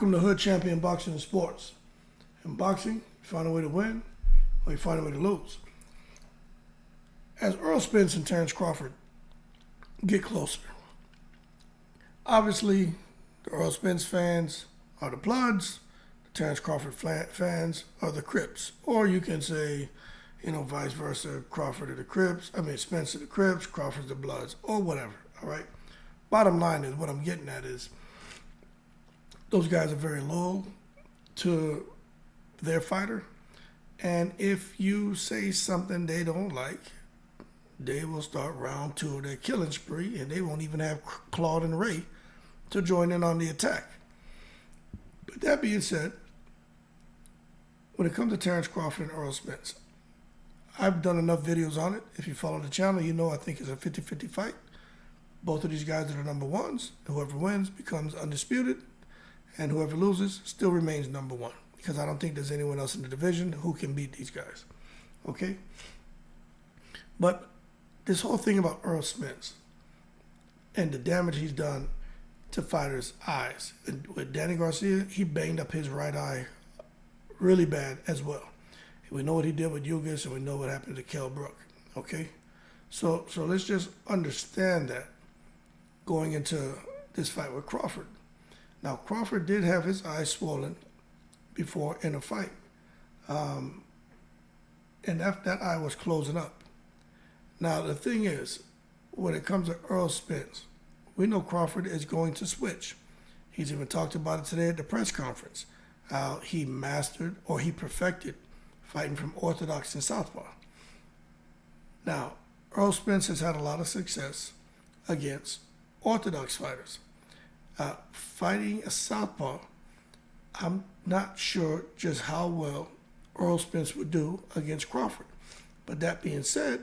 Welcome to Hood Champion Boxing and Sports. In boxing, you find a way to win or you find a way to lose. As Errol Spence and Terrence Crawford get closer, obviously the Errol Spence fans are the Bloods, the Terrence Crawford fans are the Crips. Or you can say, vice versa, Crawford are the Crips, Spence are the Crips, Crawford's the Bloods, or whatever, all right? Bottom line is, what I'm getting at is, those guys are very loyal to their fighter, and if you say something they don't like, they will start round two of their killing spree, and they won't even have Claude and Ray to join in on the attack. But that being said, when it comes to Terrence Crawford and Errol Spence, I've done enough videos on it. If you follow the channel, you know I think it's a 50-50 fight. Both of these guys are the number ones. Whoever wins becomes undisputed, and whoever loses still remains number one, because I don't think there's anyone else in the division who can beat these guys, okay? But this whole thing about Errol Spence and the damage he's done to fighters' eyes. And with Danny Garcia, he banged up his right eye really bad as well. We know what he did with Ugas, and we know what happened to Brook, okay? So let's just understand that going into this fight with Crawford. Now, Crawford did have his eye swollen before in a fight. And that eye was closing up. Now, the thing is, when it comes to Errol Spence, we know Crawford is going to switch. He's even talked about it today at the press conference, how he mastered or he perfected fighting from orthodox and southpaw. Now, Errol Spence has had a lot of success against orthodox fighters. Fighting a southpaw, I'm not sure just how well Errol Spence would do against Crawford. But that being said,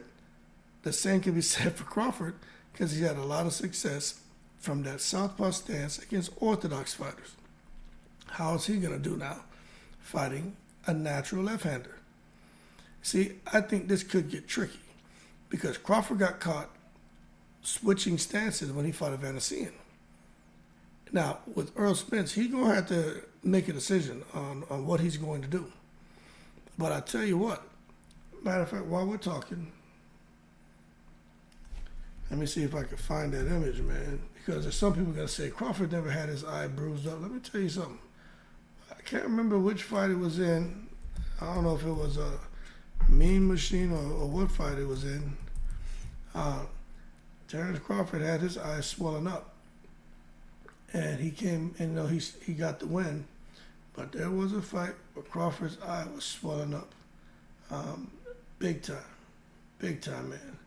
the same can be said for Crawford, because he had a lot of success from that southpaw stance against orthodox fighters. How is he going to do now fighting a natural left-hander? See, I think this could get tricky, because Crawford got caught switching stances when he fought a Venetian. Now, with Errol Spence, he's going to have to make a decision on what he's going to do. But I tell you what, matter of fact, while we're talking, let me see if I can find that image, man. Because there's some people going to say, Crawford never had his eye bruised up. Let me tell you something. I can't remember which fight it was in. I don't know if it was a Mean Machine or what fight it was in. Terrence Crawford had his eye swollen up. And he came, and he got the win. But there was a fight where Crawford's eye was swollen up. Big time, man.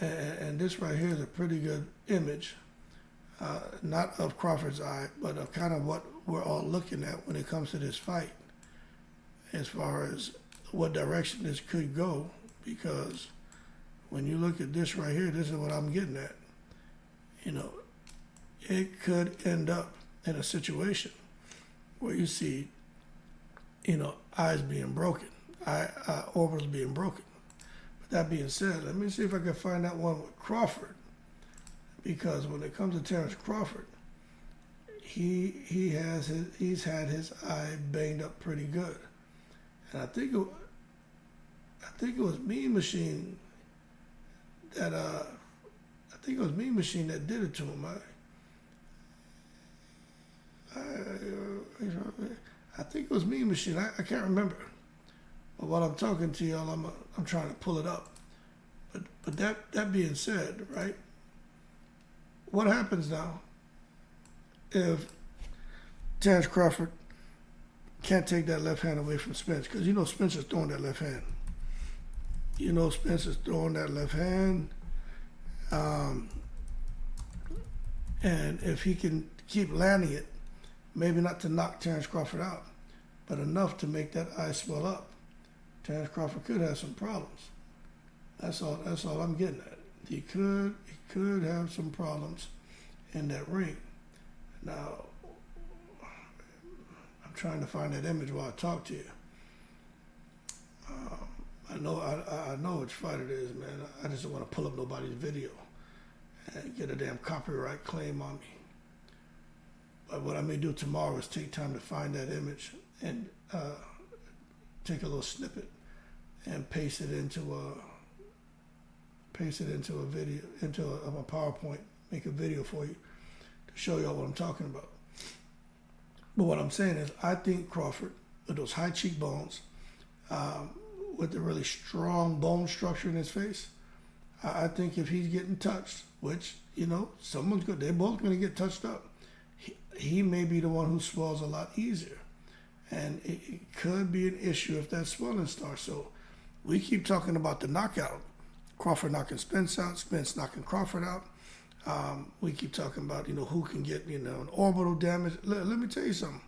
And this right here is a pretty good image, not of Crawford's eye, but of kind of what we're all looking at when it comes to this fight, as far as what direction this could go, because when you look at this right here, this is what I'm getting at. It could end up in a situation where you see, eyes being broken, orbits being broken. But that being said, let me see if I can find that one with Crawford, because when it comes to Terrence Crawford, he's had his eye banged up pretty good, and I think it was Mean Machine that did it to him. I think it was Mean Machine. I can't remember. But while I'm talking to y'all, I'm trying to pull it up. But that being said, right? What happens now if Terrence Crawford can't take that left hand away from Spence? Because Spence is throwing that left hand. Spence is throwing that left hand. And if he can keep landing it, maybe not to knock Terrence Crawford out, but enough to make that eye swell up, Terrence Crawford could have some problems. That's all I'm getting at. He could have some problems in that ring. Now, I'm trying to find that image while I talk to you. I know which fight it is, man. I just don't want to pull up nobody's video and get a damn copyright claim on me. But what I may do tomorrow is take time to find that image and take a little snippet and paste it into a video, into a PowerPoint, make a video for you to show y'all what I'm talking about. But what I'm saying is, I think Crawford, with those high cheekbones, with the really strong bone structure in his face, I think if he's getting touched, which, you know, someone's good, they're both going to get touched up. He may be the one who swells a lot easier. And it could be an issue if that swelling starts. So we keep talking about the knockout. Crawford knocking Spence out, Spence knocking Crawford out. We keep talking about, you know, who can get, you know, an orbital damage. Let me tell you something.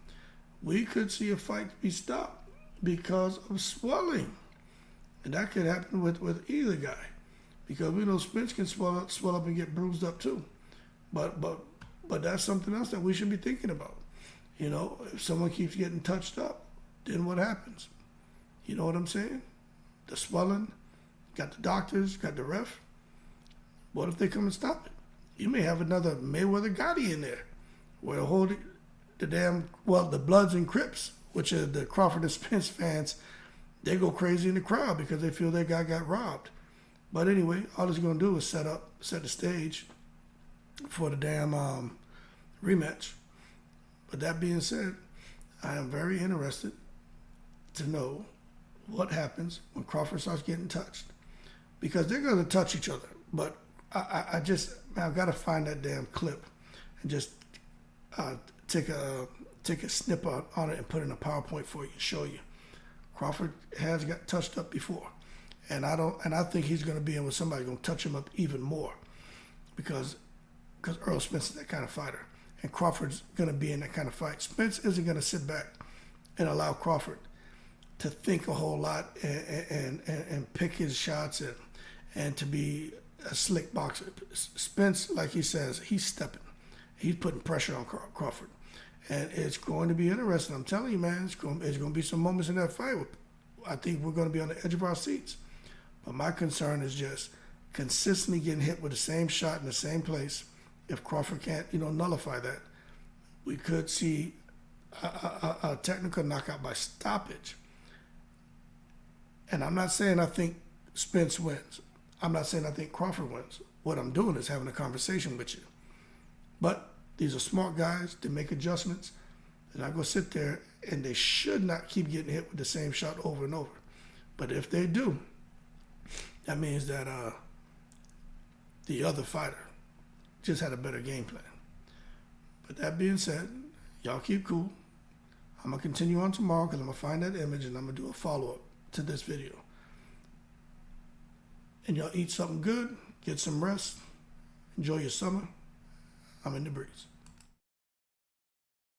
We could see a fight be stopped because of swelling. And that could happen with either guy. Because we know Spence can swell up and get bruised up too. But that's something else that we should be thinking about. You know, if someone keeps getting touched up, then what happens? You know what I'm saying? The swelling, got the doctors, got the ref. What if they come and stop it? You may have another Mayweather Gotti in there, where the Bloods and Crips, which are the Crawford and Spence fans, they go crazy in the crowd because they feel their guy got robbed. But anyway, all it's going to do is set the stage for the damn rematch. But that being said, I am very interested to know what happens when Crawford starts getting touched. Because they're going to touch each other. But I've got to find that damn clip and just take a snip on it and put it in a PowerPoint for you and show you. Crawford has got touched up before. And I think he's going to be in with somebody going to touch him up even more. Because Errol Spence is that kind of fighter. And Crawford's going to be in that kind of fight. Spence isn't going to sit back and allow Crawford to think a whole lot and pick his shots and to be a slick boxer. Spence, like he says, he's stepping. He's putting pressure on Crawford. And it's going to be interesting. I'm telling you, man, it's going to be some moments in that fight. I think we're going to be on the edge of our seats. But my concern is just consistently getting hit with the same shot in the same place. If Crawford can't, you know, nullify that, we could see a technical knockout by stoppage. And I'm not saying I think Spence wins. I'm not saying I think Crawford wins. What I'm doing is having a conversation with you. But these are smart guys. They make adjustments. They're not going to sit there, and they should not keep getting hit with the same shot over and over. But if they do, that means that the other fighter just had a better game plan. But that being said, y'all keep cool. I'm going to continue on tomorrow because I'm going to find that image and I'm going to do a follow-up to this video. And y'all eat something good, get some rest, enjoy your summer. I'm in the breeze.